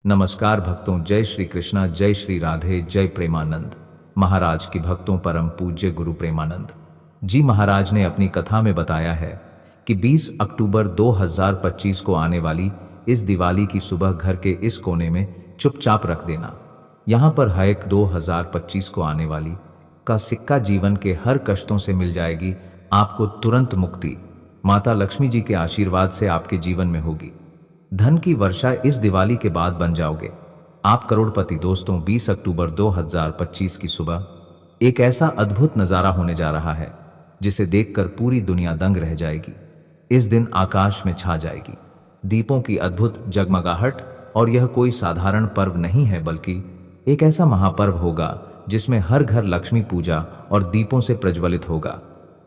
नमस्कार भक्तों, जय श्री कृष्णा, जय श्री राधे, जय प्रेमानंद। महाराज की भक्तों परम पूज्य गुरु प्रेमानंद जी महाराज ने अपनी कथा में बताया है कि 20 अक्टूबर 2025 को आने वाली इस दिवाली की सुबह घर के इस कोने में चुपचाप रख देना। यहाँ पर हयक 2025 को आने वाली का सिक्का जीवन के हर कष्टों से मिल जाएगी, आपको तुरंत मुक्ति माता लक्ष्मी जी के आशीर्वाद से आपके जीवन में होगी। धन की वर्षा इस दिवाली के बाद बन जाओगे, आप करोड़पति। दोस्तों, 20 अक्टूबर 2025 की सुबह एक ऐसा अद्भुत नज़ारा होने जा रहा है जिसे देखकर पूरी दुनिया दंग रह जाएगी। इस दिन आकाश में छा जाएगी दीपों की अद्भुत जगमगाहट, और यह कोई साधारण पर्व नहीं है बल्कि एक ऐसा महापर्व होगा जिसमें हर घर लक्ष्मी पूजा और दीपों से प्रज्वलित होगा।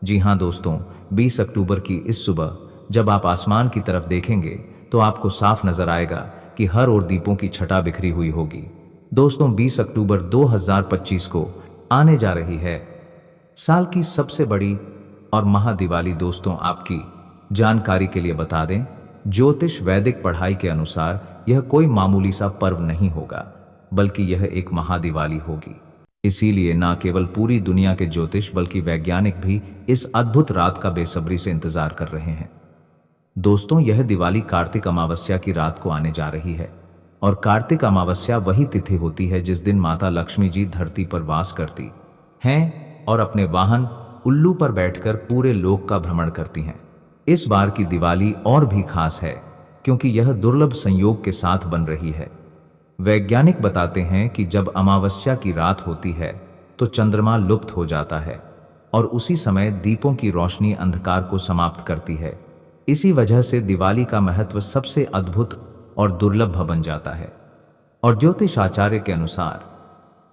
जी हाँ दोस्तों, 20 अक्टूबर की इस सुबह जब आप आसमान की तरफ देखेंगे तो आपको साफ नजर आएगा कि हर ओर दीपों की छटा बिखरी हुई होगी। दोस्तों, 20 अक्टूबर 2025 को आने जा रही है साल की सबसे बड़ी और महादिवाली। दोस्तों, आपकी जानकारी के लिए बता दें, ज्योतिष वैदिक पढ़ाई के अनुसार यह कोई मामूली सा पर्व नहीं होगा बल्कि यह एक महादिवाली होगी। इसीलिए न केवल पूरी दुनिया के ज्योतिष बल्कि वैज्ञानिक भी इस अद्भुत रात का बेसब्री से इंतजार कर रहे हैं। दोस्तों, यह दिवाली कार्तिक अमावस्या की रात को आने जा रही है, और कार्तिक अमावस्या वही तिथि होती है जिस दिन माता लक्ष्मी जी धरती पर वास करती हैं और अपने वाहन उल्लू पर बैठकर पूरे लोक का भ्रमण करती हैं। इस बार की दिवाली और भी खास है क्योंकि यह दुर्लभ संयोग के साथ बन रही है। वैज्ञानिक बताते हैं कि जब अमावस्या की रात होती है तो चंद्रमा लुप्त हो जाता है और उसी समय दीपों की रोशनी अंधकार को समाप्त करती है। इसी वजह से दिवाली का महत्व सबसे अद्भुत और दुर्लभ बन जाता है। और ज्योतिष आचार्य के अनुसार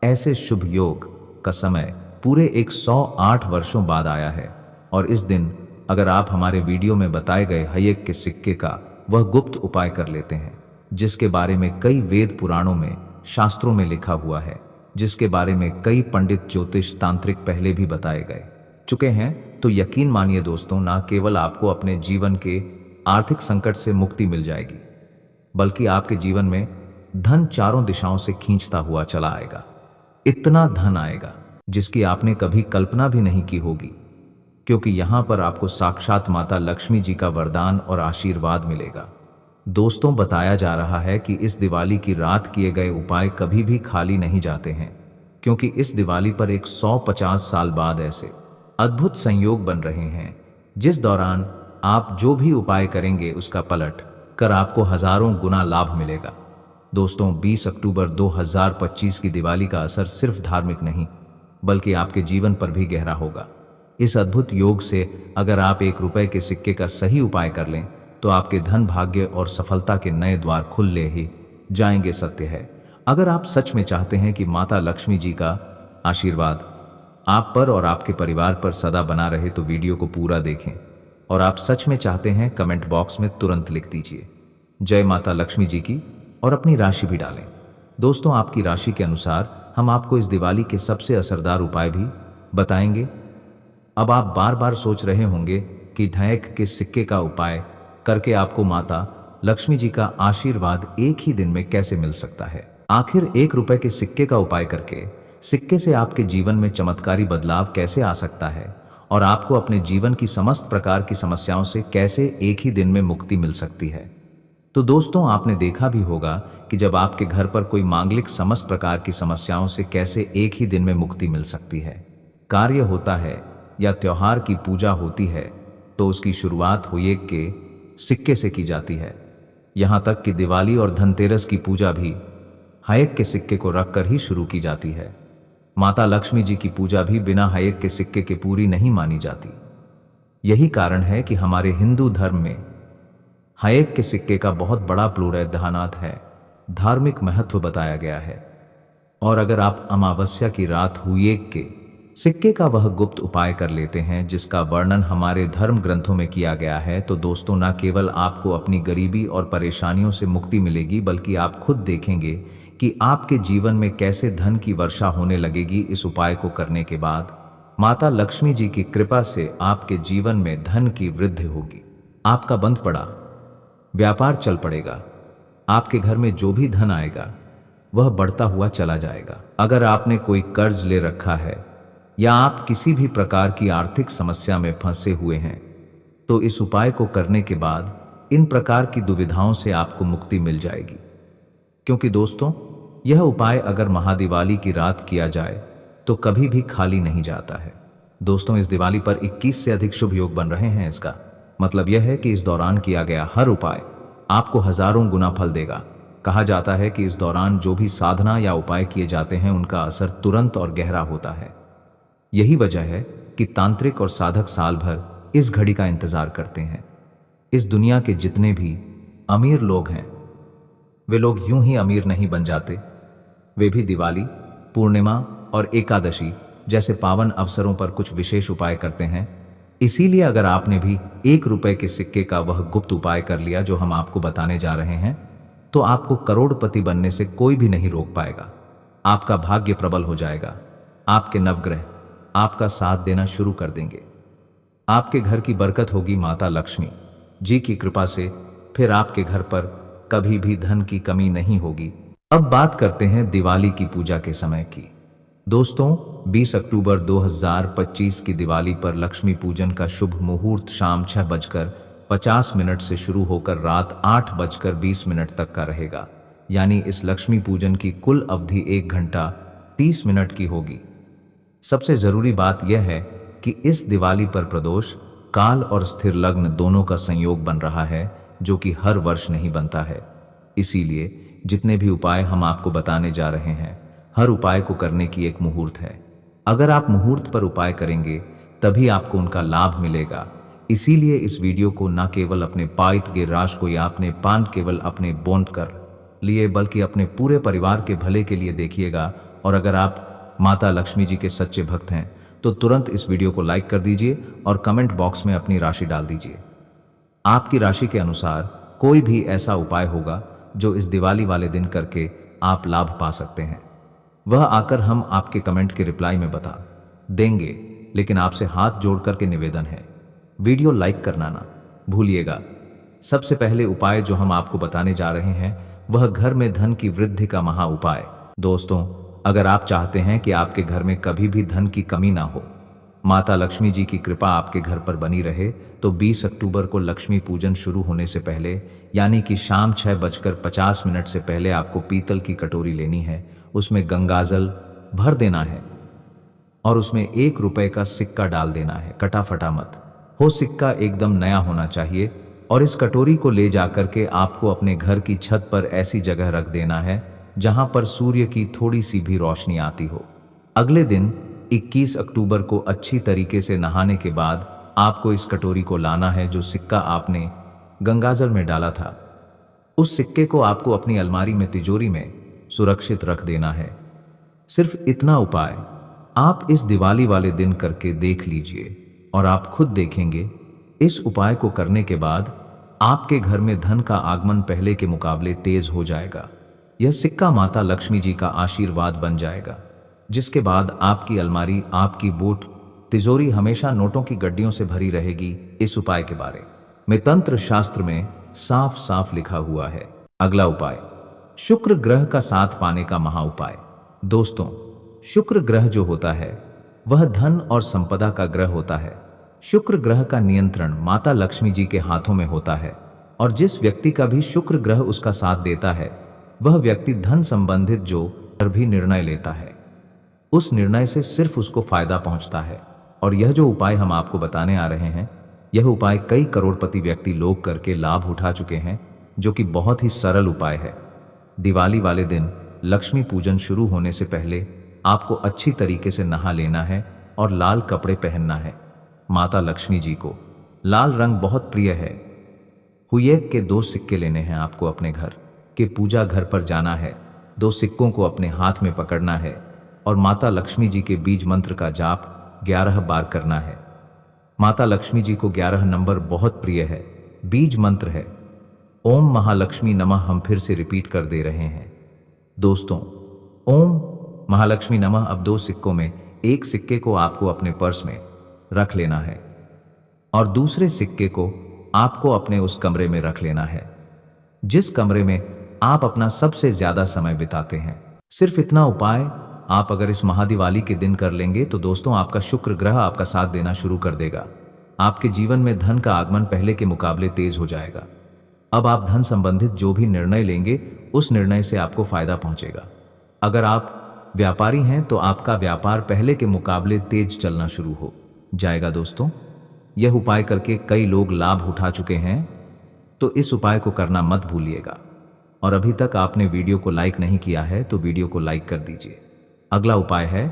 ऐसे शुभ योग का समय पूरे 108 वर्षों बाद आया है। और इस दिन अगर आप हमारे वीडियो में बताए गए हयक के सिक्के का वह गुप्त उपाय कर लेते हैं, जिसके बारे में कई वेद पुराणों में शास्त्रों में लिखा हुआ है, जिसके बारे में कई पंडित ज्योतिष तांत्रिक पहले भी बताए गए चुके हैं, तो यकीन मानिए दोस्तों, ना केवल आपको अपने जीवन के आर्थिक संकट से मुक्ति मिल जाएगी बल्कि आपके जीवन में धन चारों दिशाओं से खींचता हुआ चला आएगा। इतना धन आएगा जिसकी आपने कभी कल्पना भी नहीं की होगी, क्योंकि यहां पर आपको साक्षात माता लक्ष्मी जी का वरदान और आशीर्वाद मिलेगा। दोस्तों, बताया जा रहा है कि इस दिवाली की रात किए गए उपाय कभी भी खाली नहीं जाते हैं, क्योंकि इस दिवाली पर 150 साल बाद ऐसे अद्भुत संयोग बन रहे हैं जिस दौरान आप जो भी उपाय करेंगे उसका पलट कर आपको हजारों गुना लाभ मिलेगा। दोस्तों, 20 अक्टूबर 2025 की दिवाली का असर सिर्फ धार्मिक नहीं बल्कि आपके जीवन पर भी गहरा होगा। इस अद्भुत योग से अगर आप 1 रुपए के सिक्के का सही उपाय कर लें तो आपके धन, भाग्य और सफलता के नए द्वार खुले ही जाएंगे। सत्य है, अगर आप सच में चाहते हैं कि माता लक्ष्मी जी का आशीर्वाद आप पर और आपके परिवार पर सदा बना रहे तो वीडियो को पूरा देखें। और आप सच में चाहते हैं, कमेंट बॉक्स में तुरंत लिख दीजिए जय माता लक्ष्मी जी की और अपनी राशि भी डालें। दोस्तों, आपकी राशि के अनुसार हम आपको इस दिवाली के सबसे असरदार उपाय भी बताएंगे। अब आप बार बार सोच रहे होंगे कि हयक के सिक्के का उपाय करके आपको माता लक्ष्मी जी का आशीर्वाद एक ही दिन में कैसे मिल सकता है। आखिर 1 रुपए के सिक्के का उपाय करके सिक्के से आपके जीवन में चमत्कारी बदलाव कैसे आ सकता है और आपको अपने जीवन की समस्त प्रकार की समस्याओं से कैसे एक ही दिन में मुक्ति मिल सकती है। तो दोस्तों, आपने देखा भी होगा कि जब आपके घर पर कोई मांगलिक समस्त प्रकार की समस्याओं से कैसे एक ही दिन में मुक्ति मिल सकती है। कार्य होता है या त्योहार की पूजा होती है तो उसकी शुरुआत हयक के सिक्के से की जाती है। यहाँ तक कि दिवाली और धनतेरस की पूजा भी हयक के सिक्के को रखकर ही शुरू की जाती है। माता लक्ष्मी जी की पूजा भी बिना हयक के सिक्के के पूरी नहीं मानी जाती। यही कारण है कि हमारे हिंदू धर्म में हयक के सिक्के का बहुत बड़ा प्रावधान है, धार्मिक महत्व बताया गया है। और अगर आप अमावस्या की रात हयक के सिक्के का वह गुप्त उपाय कर लेते हैं जिसका वर्णन हमारे धर्म ग्रंथों में किया गया है, तो दोस्तों, न केवल आपको अपनी गरीबी और परेशानियों से मुक्ति मिलेगी बल्कि आप खुद देखेंगे कि आपके जीवन में कैसे धन की वर्षा होने लगेगी। इस उपाय को करने के बाद माता लक्ष्मी जी की कृपा से आपके जीवन में धन की वृद्धि होगी, आपका बंद पड़ा व्यापार चल पड़ेगा, आपके घर में जो भी धन आएगा वह बढ़ता हुआ चला जाएगा। अगर आपने कोई कर्ज ले रखा है या आप किसी भी प्रकार की आर्थिक समस्या में फंसे हुए हैं, तो इस उपाय को करने के बाद इन प्रकार की दुविधाओं से आपको मुक्ति मिल जाएगी। क्योंकि दोस्तों, यह उपाय अगर महादिवाली की रात किया जाए तो कभी भी खाली नहीं जाता है। दोस्तों, इस दिवाली पर 21 से अधिक शुभ योग बन रहे हैं। इसका मतलब यह है कि इस दौरान किया गया हर उपाय आपको हजारों गुना फल देगा। कहा जाता है कि इस दौरान जो भी साधना या उपाय किए जाते हैं उनका असर तुरंत और गहरा होता है। यही वजह है कि तांत्रिक और साधक साल भर इस घड़ी का इंतजार करते हैं। इस दुनिया के जितने भी अमीर लोग हैं, वे लोग यूं ही अमीर नहीं बन जाते। वे भी दिवाली, पूर्णिमा और एकादशी जैसे पावन अवसरों पर कुछ विशेष उपाय करते हैं। इसीलिए अगर आपने भी 1 रुपए के सिक्के का वह गुप्त उपाय कर लिया जो हम आपको बताने जा रहे हैं, तो आपको करोड़पति बनने से कोई भी नहीं रोक पाएगा। आपका भाग्य प्रबल हो जाएगा। आपके नवग्रह आपका साथ देना शुरू कर देंगे। आपके घर की बरकत होगी माता लक्ष्मी जी की कृपा से। फिर आपके घर पर कभी भी धन की कमी नहीं होगी। अब बात करते हैं दिवाली की पूजा के समय की। दोस्तों, 20 अक्टूबर 2025 की दिवाली पर लक्ष्मी पूजन का शुभ मुहूर्त शाम 6:50 से शुरू होकर रात 8:20 तक का रहेगा। यानी इस लक्ष्मी पूजन की कुल अवधि 1 घंटा 30 मिनट की होगी। सबसे जरूरी बात यह है कि इस दिवाली पर प्रदोष काल और स्थिर लग्न दोनों का संयोग बन रहा है, जो कि हर वर्ष नहीं बनता है। इसीलिए जितने भी उपाय हम आपको बताने जा रहे हैं, हर उपाय को करने की एक मुहूर्त है। अगर आप मुहूर्त पर उपाय करेंगे तभी आपको उनका लाभ मिलेगा। इसीलिए इस वीडियो को न केवल अपने पाइत के राश को या अपने पान केवल अपने बोंद कर लिए, बल्कि अपने पूरे परिवार के भले के लिए देखिएगा। और अगर आप माता लक्ष्मी जी के सच्चे भक्त हैं तो तुरंत इस वीडियो को लाइक कर दीजिए और कमेंट बॉक्स में अपनी राशि डाल दीजिए। आपकी राशि के अनुसार कोई भी ऐसा उपाय होगा जो इस दिवाली वाले दिन करके आप लाभ पा सकते हैं, वह आकर हम आपके कमेंट के रिप्लाई में बता देंगे। लेकिन आपसे हाथ जोड़ करके निवेदन है, वीडियो लाइक करना ना भूलिएगा। सबसे पहले उपाय जो हम आपको बताने जा रहे हैं वह घर में धन की वृद्धि का महा उपाय। दोस्तों, अगर आप चाहते हैं कि आपके घर में कभी भी धन की कमी ना हो, माता लक्ष्मी जी की कृपा आपके घर पर बनी रहे, तो 20 अक्टूबर को लक्ष्मी पूजन शुरू होने से पहले यानी कि शाम 6:50 से पहले आपको पीतल की कटोरी लेनी है। उसमें गंगाजल भर देना है और उसमें 1 रुपए का सिक्का डाल देना है। कटा फटा मत हो, सिक्का एकदम नया होना चाहिए। और इस कटोरी को ले जाकर के आपको अपने घर की छत पर ऐसी जगह रख देना है जहां पर सूर्य की थोड़ी सी भी रोशनी आती हो। अगले दिन 21 अक्टूबर को अच्छी तरीके से नहाने के बाद आपको इस कटोरी को लाना है जो सिक्का आपने गंगाजल में डाला था। उस सिक्के को आपको अपनी अलमारी में तिजोरी में सुरक्षित रख देना है। सिर्फ इतना उपाय आप इस दिवाली वाले दिन करके देख लीजिए और आप खुद देखेंगे इस उपाय को करने के बाद आपके घर में धन का आगमन पहले के मुकाबले तेज हो जाएगा। यह सिक्का माता लक्ष्मी जी का आशीर्वाद बन जाएगा, जिसके बाद आपकी अलमारी, आपकी बूट, तिजोरी हमेशा नोटों की गड्डियों से भरी रहेगी। इस उपाय के बारे में तंत्र शास्त्र में साफ साफ लिखा हुआ है। अगला उपाय, शुक्र ग्रह का साथ पाने का महा उपाय। दोस्तों, शुक्र ग्रह जो होता है वह धन और संपदा का ग्रह होता है। शुक्र ग्रह का नियंत्रण माता लक्ष्मी जी के हाथों में होता है और जिस व्यक्ति का भी शुक्र ग्रह उसका साथ देता है वह व्यक्ति धन संबंधित जो भी निर्णय लेता है उस निर्णय से सिर्फ उसको फायदा पहुंचता है। और यह जो उपाय हम आपको बताने आ रहे हैं, यह उपाय कई करोड़पति व्यक्ति लोग करके लाभ उठा चुके हैं, जो कि बहुत ही सरल उपाय है। दिवाली वाले दिन लक्ष्मी पूजन शुरू होने से पहले आपको अच्छी तरीके से नहा लेना है और लाल कपड़े पहनना है। माता लक्ष्मी जी को लाल रंग बहुत प्रिय है। हुए के 2 सिक्के लेने हैं आपको। अपने घर के पूजा घर पर जाना है, 2 सिक्कों को अपने हाथ में पकड़ना है और माता लक्ष्मी जी के बीज मंत्र का जाप 11 बार करना है। माता लक्ष्मी जी को 11 नंबर बहुत प्रिय है। बीज मंत्र है ओम महालक्ष्मी नमः। हम फिर से रिपीट कर दे रहे हैं दोस्तों, ओम महालक्ष्मी नमः। अब 2 सिक्कों में एक सिक्के को आपको अपने पर्स में रख लेना है और दूसरे सिक्के को आपको अपने उस कमरे में रख लेना है जिस कमरे में आप अपना सबसे ज्यादा समय बिताते हैं। सिर्फ इतना उपाय आप अगर इस महादिवाली के दिन कर लेंगे तो दोस्तों आपका शुक्र ग्रह आपका साथ देना शुरू कर देगा। आपके जीवन में धन का आगमन पहले के मुकाबले तेज हो जाएगा। अब आप धन संबंधित जो भी निर्णय लेंगे उस निर्णय से आपको फायदा पहुंचेगा। अगर आप व्यापारी हैं तो आपका व्यापार पहले के मुकाबले तेज चलना शुरू हो जाएगा। दोस्तों यह उपाय करके कई लोग लाभ उठा चुके हैं, तो इस उपाय को करना मत भूलिएगा। और अभी तक आपने वीडियो को लाइक नहीं किया है तो वीडियो को लाइक कर दीजिए। अगला उपाय है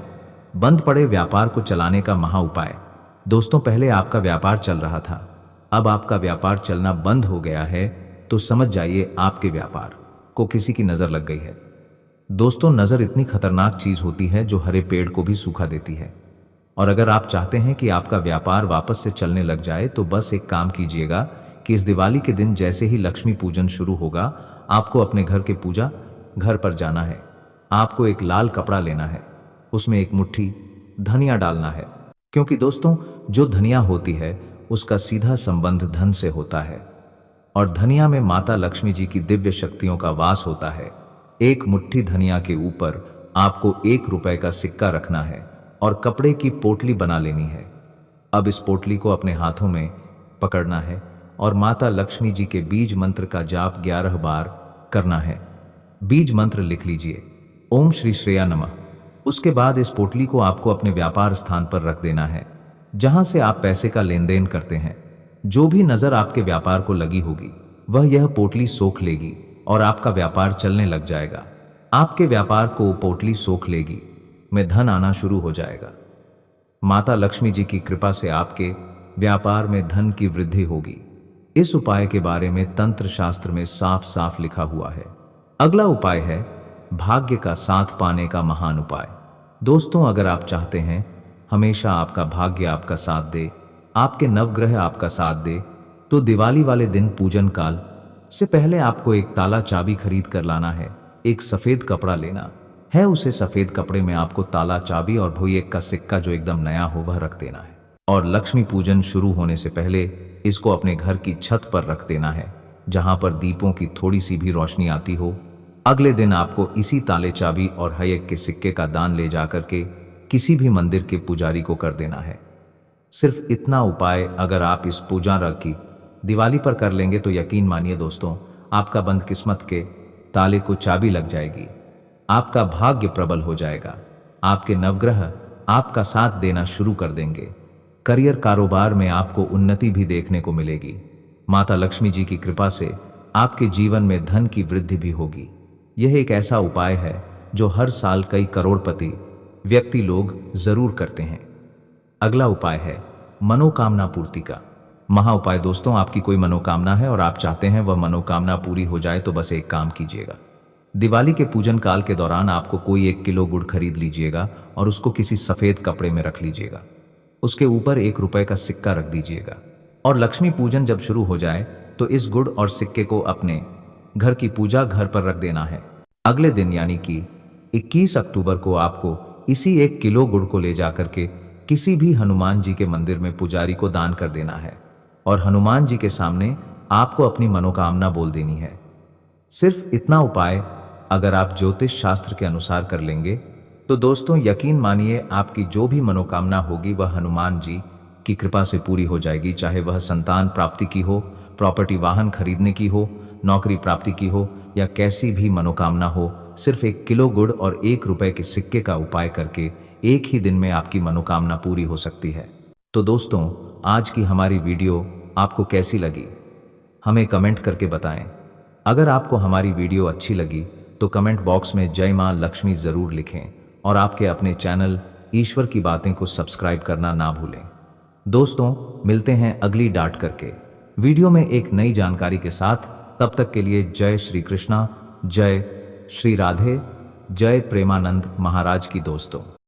बंद पड़े व्यापार को चलाने का महा उपाय। दोस्तों पहले आपका व्यापार चल रहा था, अब आपका व्यापार चलना बंद हो गया है तो समझ जाइए आपके व्यापार को किसी की नजर लग गई है। दोस्तों नजर इतनी खतरनाक चीज होती है जो हरे पेड़ को भी सूखा देती है। और अगर आप चाहते हैं कि आपका व्यापार वापस से चलने लग जाए तो बस एक काम कीजिएगा कि इस दिवाली के दिन जैसे ही लक्ष्मी पूजन शुरू होगा आपको अपने घर के पूजा घर पर जाना है। आपको एक लाल कपड़ा लेना है, उसमें एक मुट्ठी धनिया डालना है, क्योंकि दोस्तों जो धनिया होती है उसका सीधा संबंध धन से होता है और धनिया में माता लक्ष्मी जी की दिव्य शक्तियों का वास होता है। एक मुट्ठी धनिया के ऊपर आपको 1 रुपए का सिक्का रखना है और कपड़े की पोटली बना लेनी है। अब इस पोटली को अपने हाथों में पकड़ना है और माता लक्ष्मी जी के बीज मंत्र का जाप 11 बार करना है। बीज मंत्र लिख लीजिए, ओम श्री श्रेया नमः। उसके बाद इस पोटली को आपको अपने व्यापार स्थान पर रख देना है जहां से आप पैसे का लेन देन करते हैं। जो भी नजर आपके व्यापार को लगी होगी वह यह पोटली सोख लेगी और आपका व्यापार चलने लग जाएगा। आपके व्यापार को पोटली सोख लेगी में धन आना शुरू हो जाएगा। माता लक्ष्मी जी की कृपा से आपके व्यापार में धन की वृद्धि होगी। इस उपाय के बारे में तंत्र शास्त्र में साफ साफ लिखा हुआ है। अगला उपाय है भाग्य का साथ पाने का महान उपाय। दोस्तों अगर आप चाहते हैं हमेशा आपका भाग्य आपका साथ दे, आपके नवग्रह आपका साथ दे, तो दिवाली वाले दिन पूजन काल से पहले आपको एक ताला चाबी खरीद कर लाना है। एक सफेद कपड़ा लेना है, उसे सफेद कपड़े में आपको ताला चाबी और भोई 1 का सिक्का जो एकदम नया हो वह रख देना है और लक्ष्मी पूजन शुरू होने से पहले इसको अपने घर की छत पर रख देना है जहां पर दीपों की थोड़ी सी भी रोशनी आती हो। अगले दिन आपको इसी ताले चाबी और हयक के सिक्के का दान ले जाकर के किसी भी मंदिर के पुजारी को कर देना है। सिर्फ इतना उपाय अगर आप इस पूजा की दिवाली पर कर लेंगे तो यकीन मानिए दोस्तों आपका बंद किस्मत के ताले को चाबी लग जाएगी, आपका भाग्य प्रबल हो जाएगा, आपके नवग्रह आपका साथ देना शुरू कर देंगे। करियर कारोबार में आपको उन्नति भी देखने को मिलेगी। माता लक्ष्मी जी की कृपा से आपके जीवन में धन की वृद्धि भी होगी। यह एक ऐसा उपाय है जो हर साल कई करोड़पति व्यक्ति लोग जरूर करते हैं। अगला उपाय है मनोकामना पूर्ति का महा उपाय। दोस्तों आपकी कोई मनोकामना है और आप चाहते हैं वह मनोकामना पूरी हो जाए तो बस एक काम कीजिएगा। दिवाली के पूजन काल के दौरान आपको कोई 1 किलो गुड़ खरीद लीजिएगा और उसको किसी सफेद कपड़े में रख लीजिएगा। उसके ऊपर 1 रुपए का सिक्का रख दीजिएगा और लक्ष्मी पूजन जब शुरू हो जाए तो इस गुड़ और सिक्के को अपने घर की पूजा घर पर रख देना है। अगले दिन यानी कि 21 अक्टूबर को आपको इसी 1 किलो गुड़ को ले जाकर के किसी भी हनुमान जी के मंदिर में पुजारी को दान कर देना है और हनुमान जी के सामने आपको अपनी मनोकामना बोल देनी है। सिर्फ इतना उपाय अगर आप ज्योतिष शास्त्र के अनुसार कर लेंगे तो दोस्तों यकीन मानिए आपकी जो भी मनोकामना होगी वह हनुमान जी की कृपा से पूरी हो जाएगी। चाहे वह संतान प्राप्ति की हो, प्रॉपर्टी वाहन खरीदने की हो, नौकरी प्राप्ति की हो या कैसी भी मनोकामना हो, सिर्फ 1 किलो गुड़ और 1 रुपए के सिक्के का उपाय करके एक ही दिन में आपकी मनोकामना पूरी हो सकती है। तो दोस्तों आज की हमारी वीडियो आपको कैसी लगी हमें कमेंट करके बताएं। अगर आपको हमारी वीडियो अच्छी लगी तो कमेंट बॉक्स में जय मां लक्ष्मी जरूर लिखें और आपके अपने चैनल ईश्वर की बातें को सब्सक्राइब करना ना भूलें। दोस्तों मिलते हैं अगली डांट करके वीडियो में एक नई जानकारी के साथ। तब तक के लिए जय श्री कृष्णा, जय श्री राधे, जय प्रेमानंद महाराज की। दोस्तों।